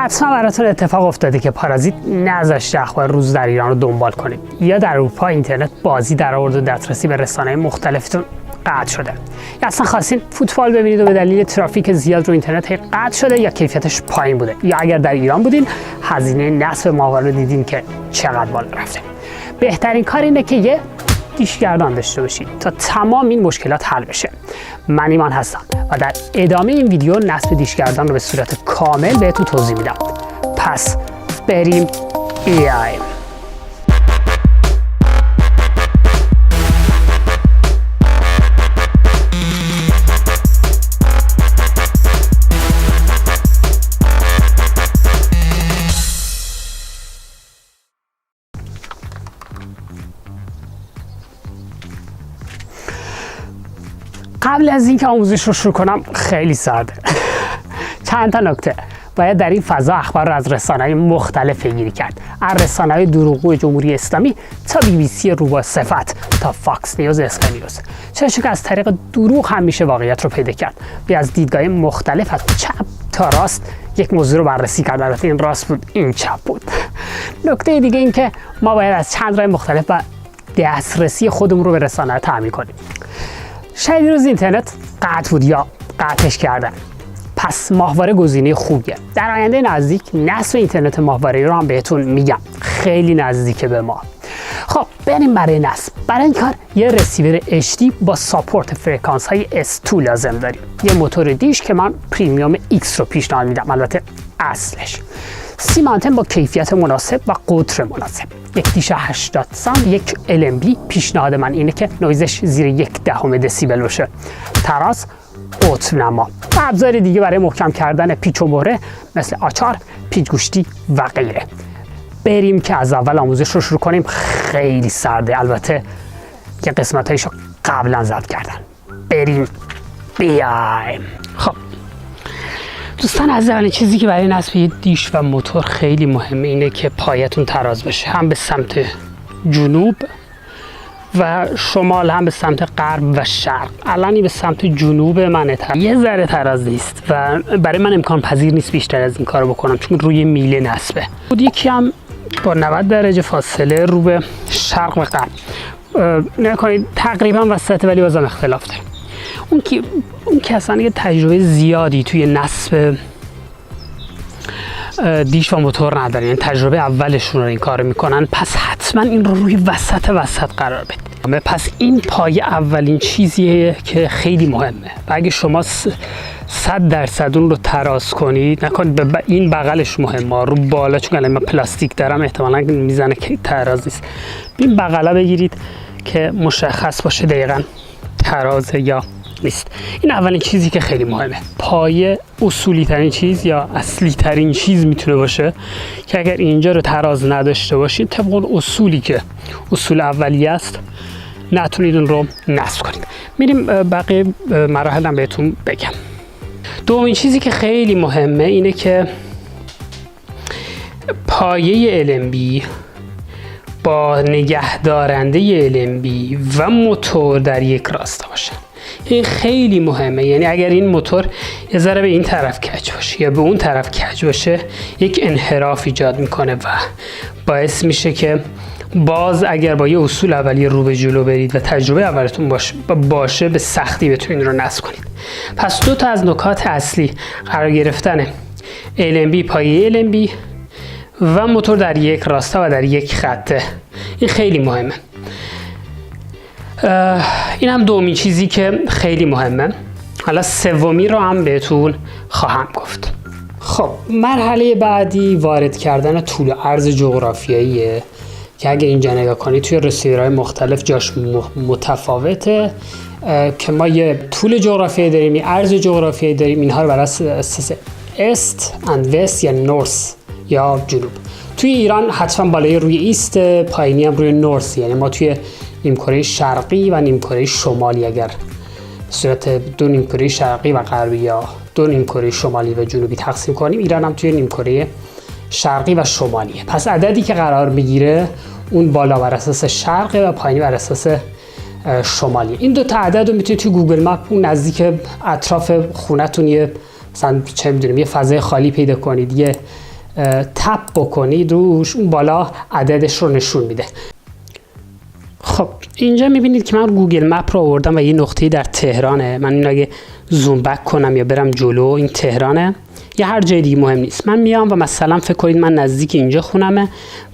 حتما براتون اتفاق افتاده که پارازیت نذاشته اخبار روز در ایران رو دنبال کنید، یا در اروپا اینترنت بازی در آورد و دسترسی به رسانه‌های مختلفتون قطع شده، یا اصلا خواستین فوتبال ببینید و به دلیل ترافیک زیاد رو اینترنت قطع شده یا کیفیتش پایین بوده، یا اگر در ایران بودین هزینه نصب ماهواره رو دیدین که چقدر بالا رفته. بهترین کار اینه که یه دیشگردان داشته باشید تا تمام این مشکلات حل بشه. من ایمان هستم و در ادامه این ویدیو نصب دیشگردان رو به صورت کامل بهتون توضیح میدم. پس بریم بیایم. قبل از اینکه آموزش رو شروع کنم خیلی سرده. چند تا نکته. باید در این فضا اخبار رو از رسانه‌های مختلف پیگیری کرد. از رسانه‌های دروغگوی جمهوری اسلامی تا BBC روبا صفت تا فاکس نیوز اسکای نیوز. چرا که از طریق دروغ هم میشه واقعیت رو پیدا کرد. بیا از دیدگاه مختلف از چپ تا راست یک موضوع رو بررسی کرد. البته این راست بود، این چپ بود. نکته دیگه این که ما باید از چند راه مختلف و دسترسی خودمون رو به رسانه‌ها تامین کنیم. شاید روز اینترنت قطع بود یا قطعش کردن، پس ماهواره گزینه خوبیه. در آینده نزدیک نصب اینترنت ماهواره‌ای رو هم بهتون میگم، خیلی نزدیکه به ما. خب بریم برای نصب. برای این کار یه رسیور HD با ساپورت فرکانس های S2 لازم داریم. یه موتور دیش که من پریمیوم X رو پیشنهاد میدم، البته اصلش. سیم آنتن با کیفیت مناسب و قطر مناسب. یک دیش 80 سانت، یک LMB. پیشنهاد من اینه که نویزش زیر 1/10 دسیبل باشه. تراس، قطب نما و ابزار دیگه برای محکم کردن پیچ و مهره مثل آچار، پیچ گوشتی و غیره. بریم که از اول آموزش رو شروع کنیم. خیلی سرده، البته یه قسمتایشو قبلا ضبط کردن. بریم بیایم. خب دوستان عزیز، اولین چیزی که برای نصب دیش و موتور خیلی مهمه اینه که پایتون تراز بشه، هم به سمت جنوب و شمال، هم به سمت غرب و شرق. الان به سمت جنوب منه، یه ذره تراز نیست و برای من امکان پذیر نیست بیشتر از این کارو بکنم چون روی میله نصبه. یکی هم با 90 درجه فاصله رو به شرق و غرب نکنید، تقریبا وسط، ولی بازم اختلاف داره. اون که اصلا یه تجربه زیادی توی نصب دیش و موتور ندارن، یعنی تجربه اولشون رو این کارو میکنن، پس حتما این رو روی وسط قرار بدید. پس این پایه اولین چیزیه که خیلی مهمه و اگه شما 100% اون رو تراز کنید، نکنید به این بغلش مهمه، رو بالا، چون الان من پلاستیک دارم احتمالاً میزنه که تراز نیست. این بغلا بگیرید که مشخص باشه دقیقاً ترازه یا نیست. این اولین چیزی که خیلی مهمه. پایه اصولی ترین چیز یا اصلی ترین چیز میتونه باشه که اگر اینجا رو تراز نداشته باشید، طبق اون اصولی که اصول اولیه است، نتونید اون رو نصب کنید. میریم بقیه مراحل هم بهتون بگم. دومین چیزی که خیلی مهمه اینه که پایه LMB با نگهدارنده LMB و موتور در یک راستا باشه. این خیلی مهمه، یعنی اگر این موتور یه ذره به این طرف کج باشه یا به اون طرف کج باشه، یک انحراف ایجاد میکنه و باعث میشه که باز اگر با یه اصول اولیه رو به جلو برید و تجربه اولتون باشه به سختی بتونید رو نصب کنید. پس دو تا از نکات اصلی قرار گرفتن LMB، پایه LMB و موتور در یک راستا و در یک خطه، این خیلی مهمه. این هم دومین چیزی که خیلی مهمه. حالا سومی رو هم بهتون خواهم گفت. خب مرحله بعدی وارد کردن طول و عرض جغرافیاییه که اگه اینجا نگاه کنید توی رسیورهای مختلف جاش متفاوته که ما یه طول جغرافیایی داریم، یه عرض جغرافیایی داریم. اینها رو بر اساس است اند وست یا نورس یا جنوب. توی ایران حتما بالای روی ایست، پایینی هم روی نورس، یعنی ما توی نیمکره شرقی و نیمکره شمالی اگر صورت دو نیمکره شرقی و غربی یا دو نیمکره شمالی و جنوبی تقسیم کنیم، ایران هم توی نیمکره شرقی و شمالیه. پس عددی که قرار میگیره اون بالا بر اساس شرقه و پایینی بر اساس شمالی. این دو تا عدد رو میتونید توی گوگل مپ اون نزدیک اطراف خونتون یه مثلا چه میدونم یه فضای خالی پیدا کنید، یه تپ بکنید روش، اون بالا عددش رو نشون میده. خب اینجا میبینید که من گوگل مپ رو آوردم و یه نقطه‌ای در تهرانه. من اینو اگه زوم بک کنم یا برم جلو، این تهرانه یا هر جای دیگه مهم نیست. من میام و مثلا فکر کنید من نزدیک اینجا خونمه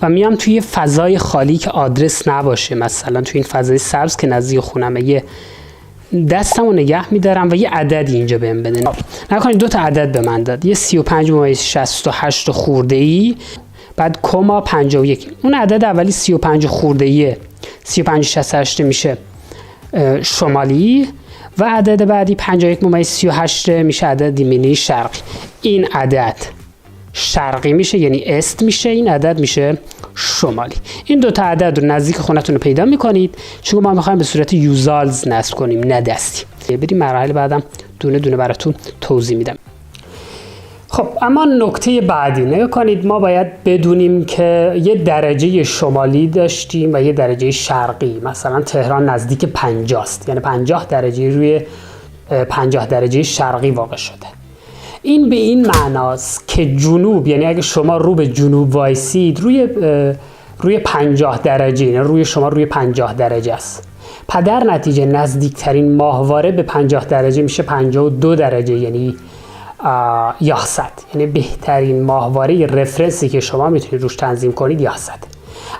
و میام توی فضای خالی که آدرس نباشه، مثلا توی این فضای سبز که نزدیک خونمه، یه دستمو نگه میدارم و یه عددی اینجا بهم بده. نکنید 2 تا عدد به من داد، یه 35.68 خورده‌ای بعد کما 51. اون عدد اولی 35 خورده‌ایه، 35.68 میشه شمالی و عدد بعدی 51.38 میشه عدد یمنی شرقی. این عدد شرقی میشه یعنی است میشه، این عدد میشه شمالی. این 2 تا عدد رو نزدیک خونتون رو پیدا میکنید، چون ما میخوایم به صورت یوزالز نصب کنیم نه دستی. بریم مراحل بعدم دونه دونه براتون توضیح میدم. خب اما نکته بعدی نگاه کنید، ما باید بدونیم که یه درجه شمالی داشتیم و یه درجه شرقی. مثلا تهران نزدیک 50 است، یعنی 50 درجه روی 50 درجه شرقی واقع شده. این به این معناست که جنوب، یعنی اگه شما رو به جنوب وایسید روی 50 درجه، یعنی روی شما روی 50 درجه است. در نتیجه نزدیکترین ماهواره به 50 درجه میشه 52 درجه، یعنی یاست، یعنی بهترین ماهواره رفرنسی که شما میتونید روش تنظیم کنید یاست.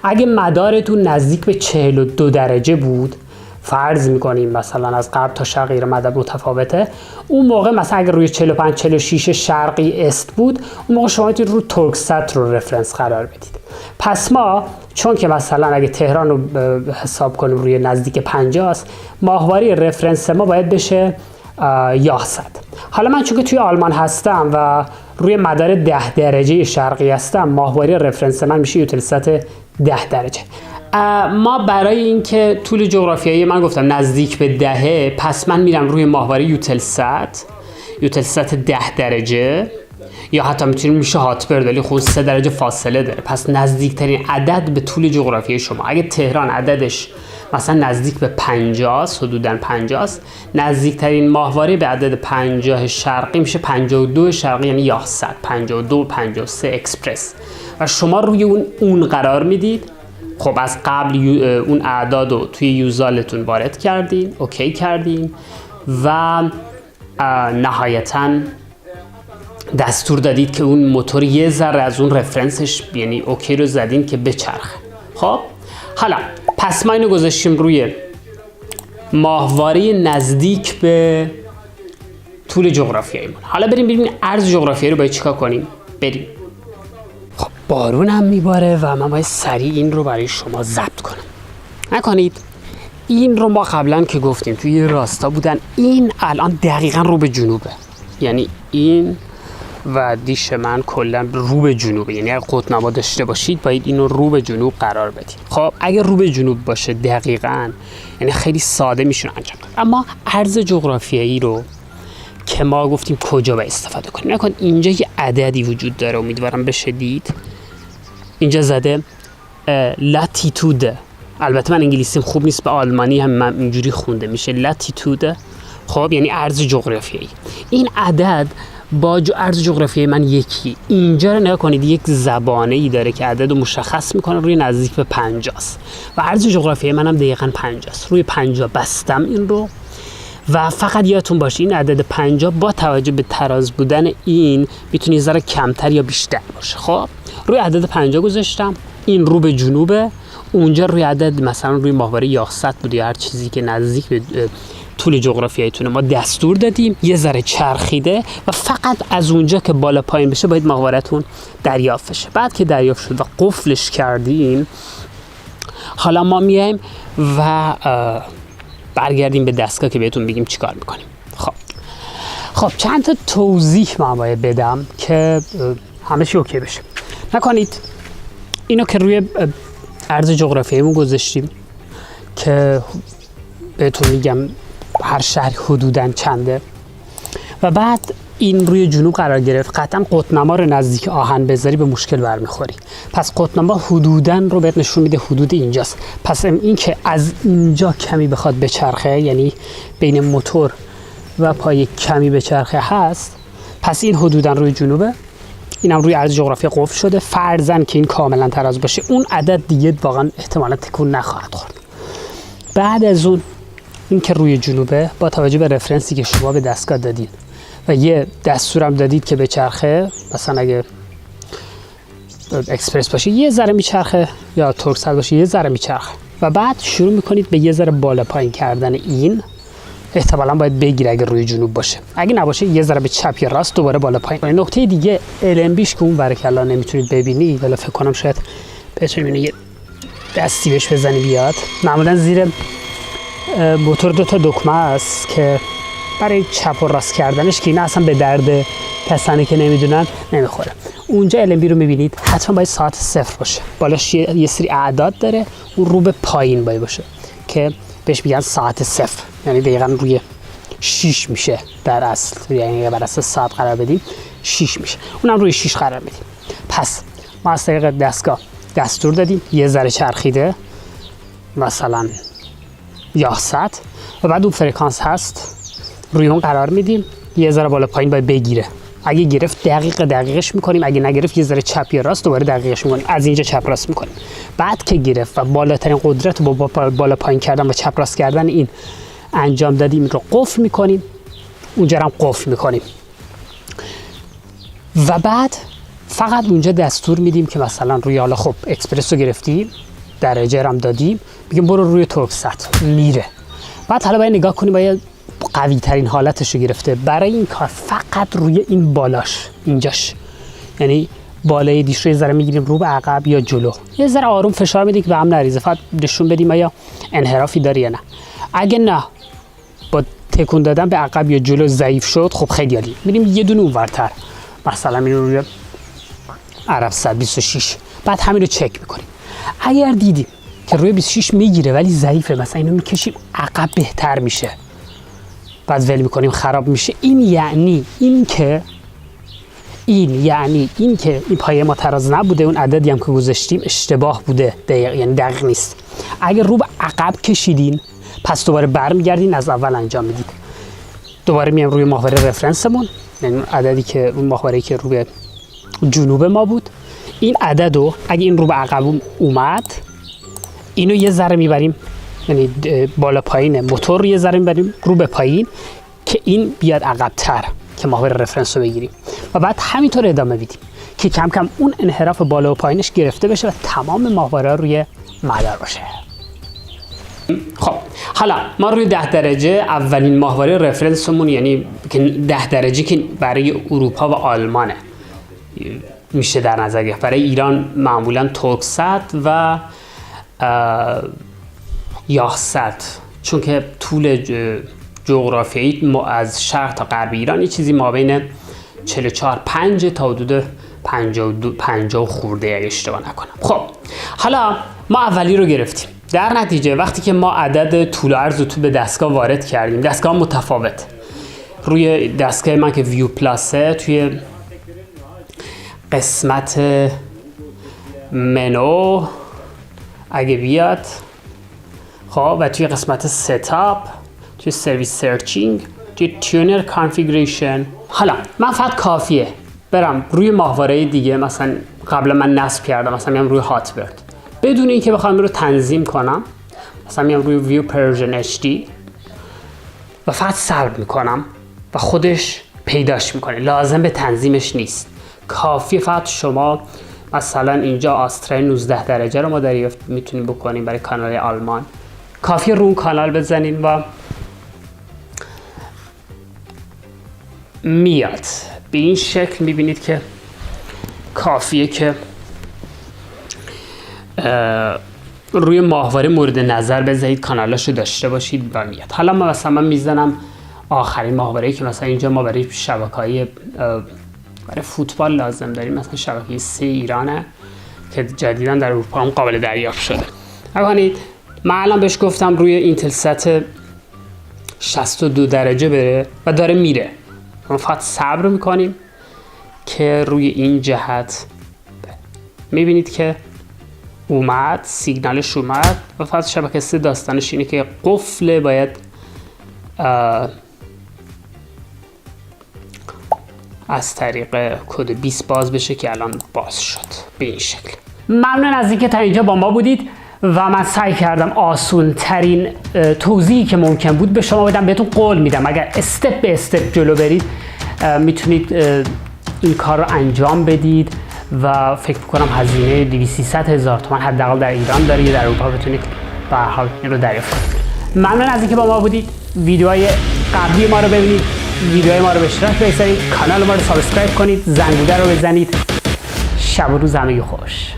اگه مدارتون نزدیک به 42 درجه بود، فرض میکنیم مثلا از غرب تا شرق غیر مدار متفاوته، اون موقع مثلا اگه روی 45 46 شرقی است بود، اون موقع شما میتونید رو ترکست رو رفرنس قرار بدید. پس ما چون که مثلا اگه تهران رو حساب کنیم روی نزدیک 50 است، ماهواره رفرنس ما باید بشه یاست. حالا من چون که توی آلمان هستم و روی مدار 10 درجه شرقی هستم، ماهواره رفرنس من میشه یوتلسات 10 درجه. ما برای اینکه طول جغرافیایی من گفتم نزدیک به 10، پس من میرم روی ماهواره یوتلسات 10 درجه، یا حتی میتونیم میشه هاتبرد، ولی خود 3 درجه فاصله داره. پس نزدیکترین عدد به طول جغرافیایی شما، اگه تهران عددش مثلا نزدیک به 50 است، حدوداً 50 است، نزدیکترین ماهواره به عدد 50 شرقی میشه 52 شرقی، یعنی یاست 52 53 اکسپرس، و شما روی اون قرار میدید. خب از قبل اون اعداد رو توی یوزالتون وارد کردین، اوکی کردین و نهایتاً دستور دادید که اون موتور یه ذره از اون رفرنسش، یعنی اوکی رو زدین که بچرخه. خب حالا پس ما اینو گذاشتیم روی ماهواره نزدیک به طول جغرافیاییمون. حالا بریم ببینیم عرض جغرافیایی رو باید چیکار کنیم. بریم. خب بارون هم میباره و من باید سریع این رو برای شما ضبط کنم. نکنید این رو ما قبلا که گفتیم توی راستا بودن، این الان دقیقا رو به جنوبه، یعنی این و دیش من کلا رو به جنوبه، یعنی اگه قطب‌نما داشته باشید باید اینو رو به جنوب قرار بدید. خب اگه رو به جنوب باشه دقیقاً، یعنی خیلی ساده میشونه انجام داد. اما عرض جغرافیایی رو که ما گفتیم کجا باید استفاده کنیم، نکن اینجا یه عددی وجود داره، امیدوارم بشه دید. اینجا زده لاتیتود، البته من انگلیسیم خوب نیست، به آلمانی هم من اینجوری خونده میشه لاتیتود. خب یعنی عرض جغرافیایی. این عدد با عرض جغرافیایی من یکی. اینجا رو نگاه کنید، یک زبانه‌ای داره که عدد رو مشخص میکنه، روی نزدیک به 50 است و عرض جغرافیایی منم دقیقاً 50 است. روی 50 بستم این رو و فقط یادتون باشه این عدد 50 با توجه به تراز بودن این میتونه یه ذره کمتر یا بیشتر باشه. خب روی عدد 50 گذاشتم، این رو به جنوبه، اونجا روی عدد مثلا روی ماهواره یاست بود یا هر چیزی که نزدیک به طول جغرافیاییتونه ما دستور دادیم، یه ذره چرخیده و فقط از اونجا که بالا پایین بشه باید ماهواره‌تون دریافت بشه. بعد که دریافت شد و قفلش کردیم، حالا ما میایم و برگردیم به دستگاه که بهتون بگیم چیکار میکنیم. خب چند تا توضیح من باید بدم که همه چی اوکی بشه. نکنید اینو که روی عرض جغرافیاییمون گذاشتیم که بهتون میگم هر شهر حدوداً چنده و بعد این روی جنوب قرار گرفت، قطعا قطب‌نما رو نزدیک آهن بذاری به مشکل برمیخوری. پس قطب‌نما حدوداً رو بهت نشون میده حدود اینجاست. پس این که از اینجا کمی بخواد بچرخه، یعنی بین موتور و پای کمی بچرخه هست، پس این حدوداً روی جنوبه. اینم روی عرض جغرافی قفل شده. فرضاً که این کاملا تراز باشه، اون عدد دیگه واقعا احتمالا تکون نخواهد خورد. بعد از اون این که روی جنوبه، با توجه به رفرنسی که شما به دستگاه دادید و یه دستورم دادید که به چرخه، مثلا اگه اکسپرس باشه یه ذره میچرخه یا تورکسل باشه یه ذره میچرخه و بعد شروع میکنید به یه ذره بالا پایین کردن. این احتمالاً باید بگیره اگه روی جنوب باشه، اگه نباشه یه ذره به چپ یا راست دوباره بالا پایین. نکته دیگه LMBش که اون ور کلا نمیتونید ببینید، ولی فکر کنم شاید بتونید یه دستی بهش بزنی بیاد. معمولاً زیر موتور 2 تا دکمه است که برای چپ و راست کردنش، که اینا اصلا به درد کسانی که نمیدونن نمیخوره. اونجا LMB رو میبینید، حتما باید ساعت 0 باشه. بالاش یه سری اعداد داره، اون رو به پایین باشه که بهش میگن ساعت 0، یعنی دقیقاً روی 6 میشه در اصل. یعنی بر اساس ساعت قرار بدیم 6 میشه، اونم روی 6 قرار بدیم. پس ما از طریق دستگاه دستور دادیم یه ذره چرخیده، مثلا 100 و بعد اون فرکانس هست روی اون قرار میدیم، یه ذره بالا پایین باید بگیره. اگه گرفت دقیقش میکنیم، اگه نگرفت یه ذره چپ یا راست دوباره دقیقش میکنیم، از اینجا چپ راست میکنیم. بعد که گرفت و بالاترین قدرت با بالا پایین کردن و چپ راست کردن این انجام دادیم، رو قفل میکنیم، اونجا هم قفل میکنیم و بعد فقط اونجا دستور میدیم که مثلا روی، حالا خب اکسپرس رو گرفتیم، درجه هم دادیم، میگیم برو روی تورکست، میره. بعد حالا باید نگاه کنیم، باید قوی ترین حالتش رو گرفته. برای این کار فقط روی این بالاش، اینجاش، یعنی بالای دیش رو یه ذره میگیریم رو به عقب یا جلو، یه ذره آروم فشار میدیم که به هم نریزه. فقط نشون بدیم آیا انحرافی داره یا نه. اگه نه، با تکون دادن به عقب یا جلو ضعیف شد، خب خیلی عالی، میریم یه دونه اونورتر، مثلا میریم روی عرب 126. بعد همین رو چک میکنیم. اگر دیدیم که روی 26 میگیره ولی ضعیفه، مثلا اینو میکشیم عقب، بهتر میشه، بعد ول میکنیم، خراب میشه. این یعنی این که این پایه ما تراز نبوده، اون عددی هم که گذاشتیم اشتباه بوده، یعنی دقیق نیست. اگر رو به عقب کشیدین، پس دوباره برمیگردین از اول انجام میدید. دوباره میام روی محور رفرنسمون، یعنی اون عددی که اون محوری که روی جنوب ما بود، این عددو اگه این رو به عقب اومد، اینو یه ذره میبریم، یعنی بالا پایین موتور رو یه ذره میبریم رو به پایین که این بیاد عقب‌تر که محور رفرنس رو بگیریم و بعد همینطور ادامه بدیم که کم کم اون انحراف بالا و پایینش گرفته بشه و تمام محورها روی مدار باشه. خب حالا ما روی 10 درجه اولین محور رفرنسمون، یعنی 10 درجه که برای اروپا و آلمانه میشه در نظر گرفت. برای ایران معمولا تورکست و یاست، چون که طول جغرافیایی از شرق تا غرب ایران یه چیزی ما بین 44-5 تا حدود 50 خورده اگه اشتباه نکنم. خب حالا ما اولی رو گرفتیم. در نتیجه وقتی که ما عدد طول و عرض رو تو به دستگاه وارد کردیم، دستگاه متفاوت، روی دستگاه من که ویو پلاسه، توی قسمت منو اگه بیاد، خب و توی قسمت ستاپ، توی سرویس سرچینگ، توی تیونر کانفیگریشن، حالا من فقط کافیه برم روی ماهواره دیگه، مثلا قبلا من نصب کردم، مثلا میام روی هاتبرد، بدون اینکه بخوام رو تنظیم کنم، مثلا میام روی ویو پرژن اچ دی و فقط صبر میکنم و خودش پیداش میکنه، لازم به تنظیمش نیست. کافیه فقط شما مثلا اینجا آسترای 19 درجه رو ما دریافت میتونیم بکنیم برای کانال آلمان، کافیه رو اون کانال بزنین و میاد. به این شکل میبینید که کافیه که روی ماهواره مورد نظر بذارید، کانالاشو داشته باشید و میاد. حالا من میزنم آخرین ماهواره‌ای که مثلا اینجا ما برای شبکه‌های برای فوتبال لازم داریم، مثلا شبکه 3 ایرانه که جدیداً در اروپا هم قابل دریافت شده. ببینید من الان بهش گفتم روی اینتلست 62 درجه بره و داره میره. ما فقط صبر میکنیم که روی این جهت میبینید که اومد، سیگنالش اومد و فقط شبکه 3 داستانش اینه که قفل باید از طریق کد 20 باز بشه که الان باز شد به این شکل. ممنون از اینکه تا اینجا با ما بودید و من سعی کردم آسون ترین توضیحی که ممکن بود به شما بدم. بهتون قول میدم اگر استپ به استپ جلو برید میتونید این کار رو انجام بدید و فکر کنم هزینه 200-300 هزار تومان حداقل در ایران داره، یا در اروپا بتونید به هر حال این رو دریافت کنید. ممنون از اینکه با ما بودید. ویدیوهای قبلی ما رو ببینید، ویدیوهای ما رو به اشتراک بگذارید، کانال ما رو سابسکرایب کنید، زنگوله رو بزنید. شب و روز همگی خوش.